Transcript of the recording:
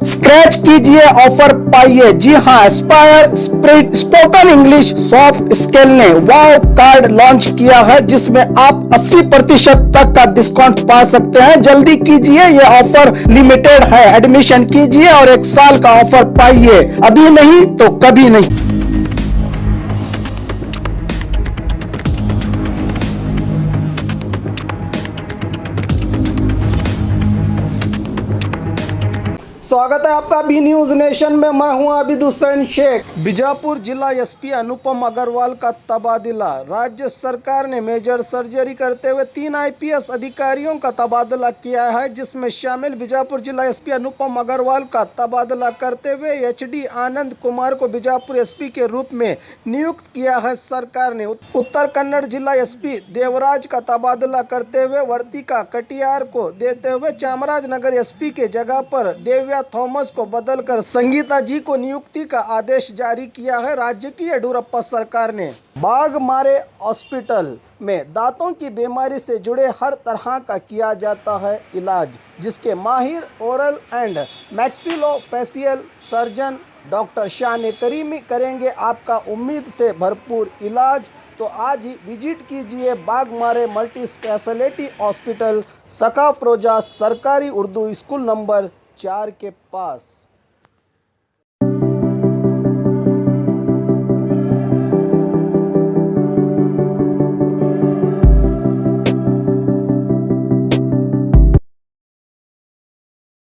Scratch कीजिए, offer पाइए। जी हाँ, Aspire spoken English soft skill ने वाव कार्ड लॉन्च किया है, जिसमें आप 80% तक का डिस्काउंट पा सकते हैं। जल्दी कीजिए, ये ऑफर लिमिटेड है। एडमिशन कीजिए और 1 साल का ऑफर पाइए। अभी नहीं तो कभी नहीं। स्वागत है आपका बी न्यूज नेशन में। मैं हूं आबिद हुसैन शेख। बीजापुर जिला एसपी अनुपम अग्रवाल का तबादला। राज्य सरकार ने मेजर सर्जरी करते हुए 3 आईपीएस अधिकारियों का तबादला किया है, जिसमें शामिल बीजापुर जिला एसपी अनुपम अग्रवाल का तबादला करते हुए एचडी आनंद कुमार को बीजापुर एसपी के रूप में नियुक्त किया है। सरकार ने उत्तर कन्नड़ जिला एसपी देवराज का तबादला करते हुए वर्तिका कटियार को देते हुए चामराजनगर एसपी के जगह पर देव्या थॉमस को बदलकर संगीता जी को नियुक्ति का आदेश जारी किया है। राज्य की येडियुरप्पा सरकार ने बाघमारे हॉस्पिटल में दांतों की बीमारी से जुड़े हर तरह का किया जाता है इलाज, जिसके माहिर oral and maxillofacial surgeon doctor शान करीमी करेंगे आपका उम्मीद से भरपूर इलाज। तो आज ही विजिट कीजिए बाघमारे मल्टी स्पेशलिटी हॉस्पिटल, सका अफरोजा सरकारी उर्दू स्कूल नंबर 4 के पास।